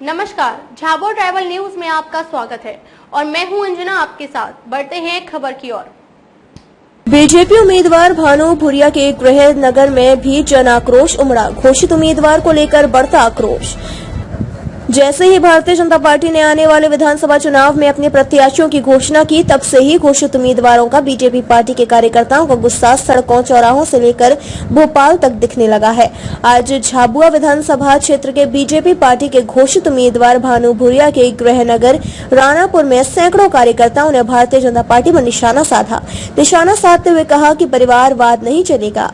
नमस्कार, Jhabua travel news में आपका स्वागत है और मैं हूं अंजना आपके साथ। बढ़ते हैं खबर की ओर। बीजेपी उम्मीदवार भानु भूरिया के गृह नगर में भी जन आक्रोश उमड़ा। घोषित उम्मीदवार को लेकर बढ़ता आक्रोश। जैसे ही भारतीय जनता पार्टी ने आने वाले विधानसभा चुनाव में अपने प्रत्याशियों की घोषणा की, तब से ही घोषित उम्मीदवारों का बीजेपी पार्टी के कार्यकर्ताओं का गुस्सा सड़कों चौराहों से लेकर भोपाल तक दिखने लगा है। आज झाबुआ विधानसभा क्षेत्र के बीजेपी पार्टी के घोषित उम्मीदवार भानु भूरिया के गृह नगर राणापुर में सैकड़ों कार्यकर्ताओं ने भारतीय जनता पार्टी पर निशाना साधा। निशाना साधते हुए कहा कि परिवारवाद नहीं चलेगा।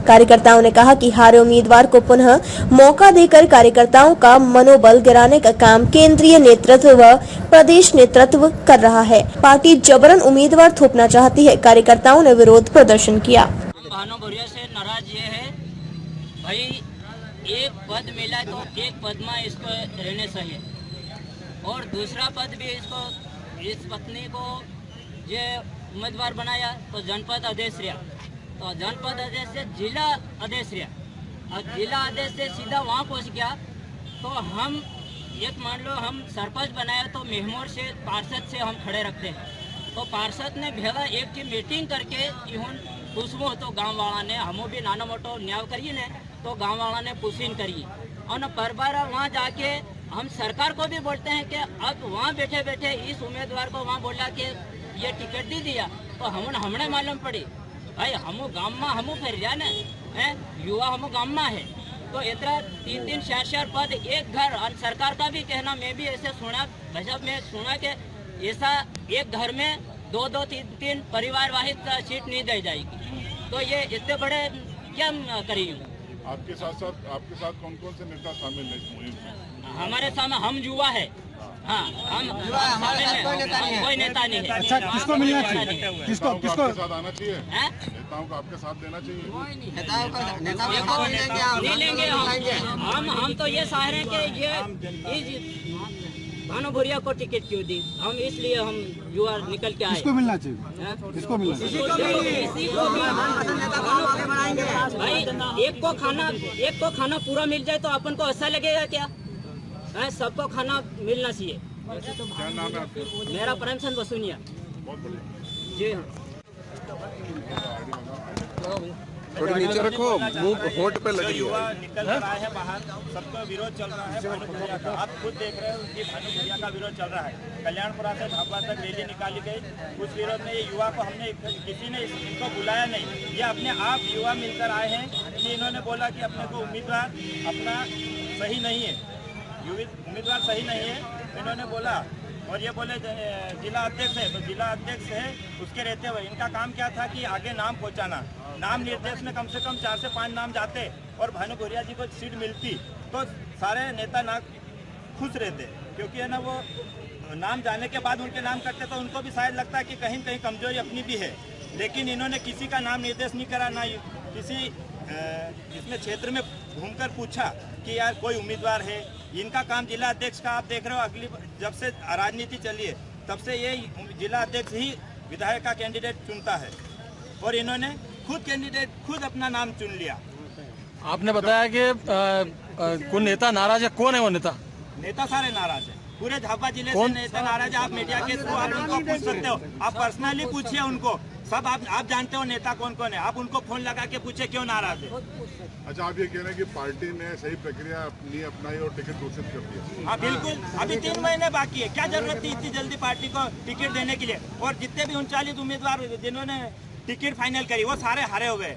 कार्यकर्ताओं ने कहा कि हारे उम्मीदवार को पुनः मौका देकर कार्यकर्ताओं का मनोबल गिराने का काम केंद्रीय नेतृत्व व प्रदेश नेतृत्व कर रहा है। पार्टी जबरन उम्मीदवार थोपना चाहती है। कार्यकर्ताओं ने विरोध प्रदर्शन किया। भानु भूरिया से नाराज ये है भाई, एक पद मिला तो एक पद में इसको रहने चाहिए और दूसरा पद भी इसको, इस पत्नी को ये उम्मीदवार बनाया तो जनपद अध्यक्ष रहा, तो जनपद अध्यक्ष से जिला अध्यक्ष रहा और जिला अध्यक्ष से सीधा वहाँ पहुँच गया। तो हम एक मान लो हम सरपंच बनाया तो मेहमोर से पार्षद से हम खड़े रखते हैं, तो पार्षद ने भेगा एक की मीटिंग करके इहुन पूछवो तो गाँव वाला ने हमो भी नाना मोटो न्याय करिए ने, तो गाँव वाला ने पूछीन करिए और पर बार वहाँ जाके हम सरकार को भी बोलते हैं कि अब वहाँ बैठे बैठे इस उम्मीदवार को वहाँ बोला कि ये टिकट दे दिया, तो हमने मालूम पड़ी भाई हमू गाँव में हमू फिर रहा न है, युवा हमू गाँव में है, तो इतना 3-3 4-4 पद एक घर और सरकार का भी कहना, मैं भी ऐसे सुना भाजपा में सुना कि ऐसा एक घर में 2-2 3-3 परिवार वाहित सीट नहीं दी जाएगी, तो ये इतने बड़े क्या करिए। आपके साथ कौन कौन से नेता शामिल है इस मुहिम में? हमारे सामने हम युवा है, हाँ हम कोई नेता नहीं है। अच्छा, किसको मिलना चाहिए? किसको साथ आना चाहिए? नेताओं को आपके साथ देना चाहिए? नहीं लेंगे हम तो ये चाह रहे हैं कि ये भानु भूरिया को टिकट क्यों दी, हम इसलिए हम युवा निकल के आए। किसको मिलना चाहिए? किसको मिलना चाहिए? भाई एक को खाना पूरा मिल जाए तो अपन को अच्छा लगेगा क्या? सबको खाना मिलना चाहिए। क्या नाम है आपका? मेरा प्रेमचंद वसूनिया। जी हाँ। थोड़ी नीचे रखो, मुंह होंठ पे लगी युवा निकल कर आए हैं बाहर, सबका विरोध चल रहा है भानु भूरिया का। आप खुद देख रहे हो कि भानु भूरिया का विरोध चल रहा है। कल्याणपुरा से झाबुआ तक रैली निकाली गई, उस विरोध में ये युवा को हमने किसी ने इनको बुलाया नहीं, ये अपने आप युवा मिलकर आए हैं कि इन्होंने बोला कि अपने को उम्मीदवार अपना सही नहीं है, उम्मीदवार सही नहीं है, इन्होंने बोला। और ये बोले जिला अध्यक्ष है, तो जिला अध्यक्ष है उसके रहते हुए इनका काम क्या था कि आगे नाम पहुंचाना। नाम निर्देश में कम से कम 4 से 5 नाम जाते और भानु भूरिया जी को सीट मिलती तो सारे नेता ना खुश रहते, क्योंकि है ना वो नाम जाने के बाद उनके नाम करते तो उनको भी शायद लगता है कि कहीं कहीं कमजोरी अपनी भी है। लेकिन इन्होंने किसी का नाम निर्देश नहीं करा, ना किसी इसमें क्षेत्र में घूमकर पूछा कि यार कोई उम्मीदवार है। इनका काम जिला अध्यक्ष का आप देख रहे हो, अगली जब से राजनीति चली है तब से ये जिला अध्यक्ष ही विधायक का कैंडिडेट चुनता है और इन्होंने खुद अपना नाम चुन लिया। आपने बताया कि कोई नेता नाराज है, कौन है वो नेता? नेता सारे नाराज है, पूरे झाबुआ जिले से नेता नाराज है। आप मीडिया के थ्रू आप उनको पूछ सकते हो, आप पर्सनली पूछिए उनको, सब आप जानते हो नेता कौन कौन है, आप उनको फोन लगा के पूछे क्यों नाराज है। अच्छा, आप ये कह रहे हैं कि पार्टी ने सही प्रक्रिया अपनाई और टिकट घोषित कर दिया? हाँ बिल्कुल, अभी 3 महीने बाकी है, क्या जरूरत थी इतनी जल्दी पार्टी को टिकट देने के लिए? और जितने भी 39 उम्मीदवार जिन्होंने टिकट फाइनल करी वो सारे हारे हुए,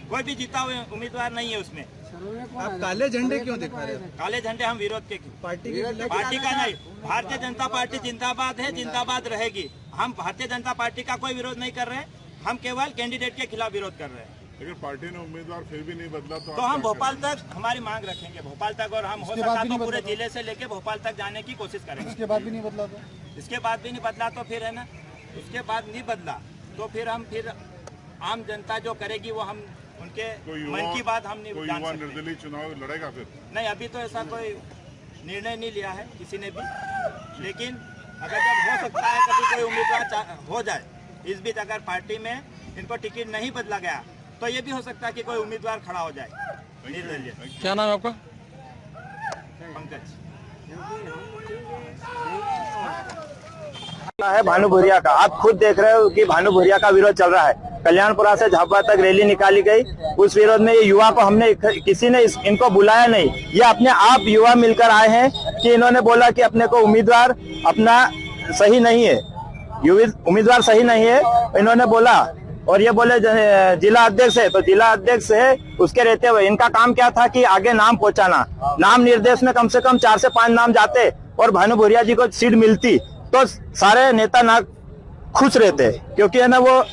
कोई भी जीता हुआ उम्मीदवार नहीं है उसमें। आप काले झंडे क्यों दिखा रहे हो? काले झंडे हम विरोध के पार्टी का नहीं, भारतीय जनता पार्टी जिंदाबाद है, जिंदाबाद रहेगी। हम भारतीय जनता पार्टी का कोई विरोध नहीं कर रहे हैं, हम केवल कैंडिडेट के खिलाफ विरोध कर रहे हैं। लेकिन पार्टी ने उम्मीदवार फिर भी नहीं बदला तो हम भोपाल तक हमारी मांग रखेंगे, भोपाल तक, और हम हो सका तो पूरे जिले से लेके भोपाल तक जाने की कोशिश करेंगे। इसके बाद भी नहीं बदला तो? इसके बाद भी नहीं बदला तो फिर है ना, उसके बाद नहीं बदला तो फिर हम आम जनता जो करेगी वो हम उनके मन की बात हम नहीं जान सकते। निर्दलीय चुनाव लड़ेगा फिर? नहीं, अभी तो ऐसा कोई निर्णय नहीं लिया है किसी ने भी, लेकिन अगर जब हो सकता है कभी कोई उम्मीदवार हो जाए, इस बीच अगर पार्टी में इनको टिकट नहीं बदला गया तो ये भी हो सकता है कि कोई उम्मीदवार खड़ा हो जाए निर्दलीय। क्या नाम है आपका? पंकज। है भानु भूरिया का। आप खुद देख रहे हो कि भानु भूरिया का विरोध चल रहा है। कल्याणपुरा से झाबुआ तक रैली निकाली गई, उस विरोध में ये युवा को हमने किसी ने इनको बुलाया नहीं, ये अपने आप युवा मिलकर आए हैं कि इन्होंने बोला कि अपने को उम्मीदवार अपना सही नहीं है, उम्मीदवार सही नहीं है इन्होंने बोला। और ये बोले जिला अध्यक्ष है, तो जिला अध्यक्ष है उसके रहते हुए इनका काम क्या था कि आगे नाम पहुंचाना। नाम निर्देश में कम से कम 4 से 5 नाम जाते और भानु भूरिया जी को सीट मिलती तो सारे नेता ना खुश रहते, क्योंकि है ना वो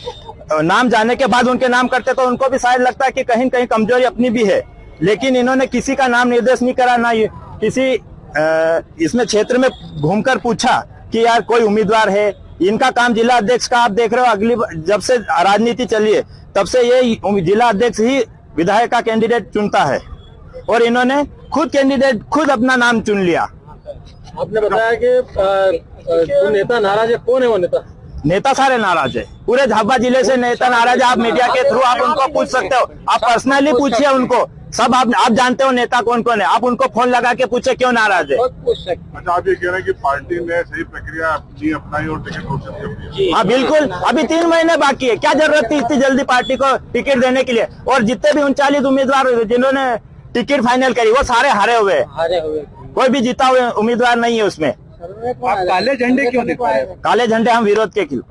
नाम जाने के बाद उनके नाम करते तो उनको भी शायद लगता है कि कहीं कहीं कमजोरी अपनी भी है। लेकिन इन्होंने किसी का नाम निर्देश नहीं करा, ना किसी इसमें क्षेत्र में घूमकर पूछा कि यार कोई उम्मीदवार है। इनका काम जिला अध्यक्ष का आप देख रहे हो, अगली जब से राजनीति चली है तब से ये जिला अध्यक्ष ही विधायक का कैंडिडेट चुनता है और इन्होंने खुद अपना नाम चुन लिया। आपने बताया कि नेता नाराज है, कौन है वो नेता सारे नाराज है, पूरे झाबुआ जिले से नेता नाराज है। आप मीडिया के थ्रू आप उनको पूछ सकते हो, आप पर्सनली पूछिए उनको, सब आप जानते हो नेता कौन कौन है, आप उनको फोन लगा के पूछे क्यों नाराज है। अच्छा, आप ये कह रहे हैं कि पार्टी ने सही प्रक्रिया अपनाई और टिकट घोषित कर दी? हाँ बिल्कुल, अभी 3 महीने बाकी है, क्या जरूरत थी इतनी जल्दी पार्टी को टिकट देने के लिए। और जितने भी 39 उम्मीदवार जिन्होंने टिकट फाइनल करी वो सारे हारे हुए, कोई भी जीता हुआ उम्मीदवार नहीं है उसमें। आप काले झंडे क्यों दिखा रहे हैं? काले झंडे हम विरोध के खिलाफ,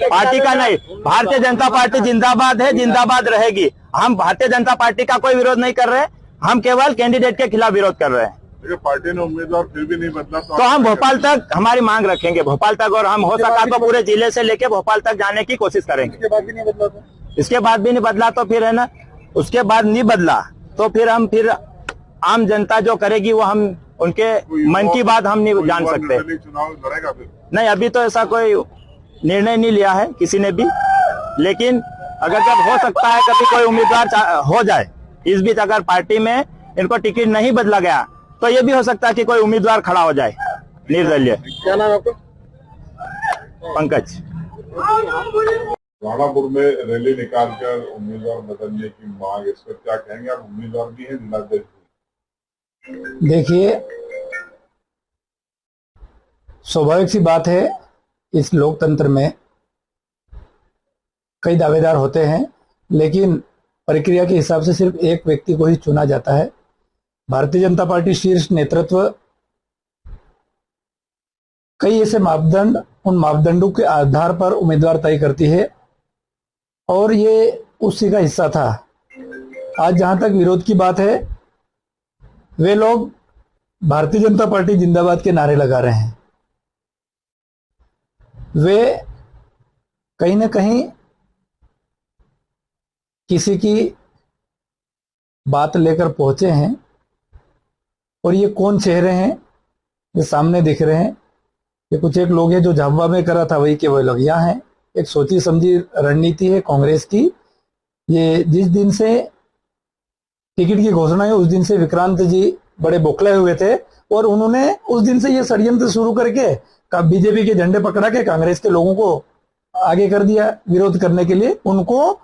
पार्टी का नहीं। भारतीय जनता पार्टी जिंदाबाद है, जिंदाबाद रहेगी। हम भारतीय जनता पार्टी का कोई विरोध नहीं कर रहे, हम केवल कैंडिडेट के खिलाफ विरोध कर रहे हैं। पार्टी ने उम्मीदवार फिर भी नहीं बदला तो हम भोपाल तक हमारी मांग रखेंगे, भोपाल तक, और हम हो सका तो पूरे जिले से लेके भोपाल तक जाने की कोशिश करेंगे। इसके बाद भी नहीं बदला? इसके बाद भी नहीं बदला तो फिर है ना, उसके बाद नहीं बदला तो फिर हम आम जनता जो करेगी वो हम उनके मन की बात हम नहीं जान सकते। चुनाव लड़ेगा फिर? नहीं, अभी तो ऐसा कोई निर्णय नहीं लिया है किसी ने भी, लेकिन अगर जब हो सकता है कभी कोई उम्मीदवार हो जाए, इस बीच अगर पार्टी में इनको टिकट नहीं बदला गया तो ये भी हो सकता है कि कोई उम्मीदवार खड़ा हो जाए निर्दलीय। क्या नाम है आपका? पंकज। राणापुर में रैली निकालकर उम्मीदवार बदलने की मांग, इस पर क्या कहेंगे आप? उम्मीदवार भी है जिलाध्यक्ष? देखिए, स्वाभाविक सी बात है, इस लोकतंत्र में कई दावेदार होते हैं, लेकिन प्रक्रिया के हिसाब से सिर्फ एक व्यक्ति को ही चुना जाता है। भारतीय जनता पार्टी शीर्ष नेतृत्व कई ऐसे मापदंड, उन मापदंडों के आधार पर उम्मीदवार तय करती है और ये उसी का हिस्सा था। आज जहां तक विरोध की बात है, वे लोग भारतीय जनता पार्टी जिंदाबाद के नारे लगा रहे हैं। वे कहीं ना कहीं किसी की बात लेकर पहुंचे हैं और ये कौन चेहरे हैं ये सामने दिख रहे हैं। ये कुछ एक लोग हैं जो झाबुआ में करा था वही के वही लोग यहाँ हैं। एक सोची समझी रणनीति है कांग्रेस की। ये जिस दिन से टिकट की घोषणा है उस दिन से विक्रांत जी बड़े बौखलाए हुए थे और उन्होंने उस दिन से ये षड्यंत्र शुरू करके बीजेपी के झंडे पकड़ा के कांग्रेस के लोगों को आगे कर दिया विरोध करने के लिए। उनको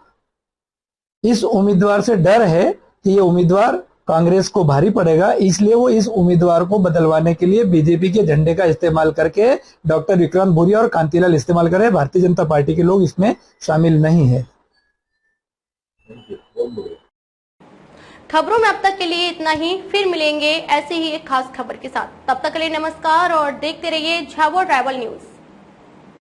इस उम्मीदवार से डर है कि ये उम्मीदवार कांग्रेस को भारी पड़ेगा, इसलिए वो इस उम्मीदवार को बदलवाने के लिए बीजेपी के झंडे का इस्तेमाल करके डॉक्टर विक्रांत भूरिया और कांतिलाल इस्तेमाल कर रहे हैं। भारतीय जनता पार्टी के लोग इसमें शामिल नहीं है। खबरों में अब तक के लिए इतना ही, फिर मिलेंगे ऐसे ही एक खास खबर के साथ। तब तक के लिए नमस्कार और देखते रहिए झाबुआ ट्राइबल न्यूज।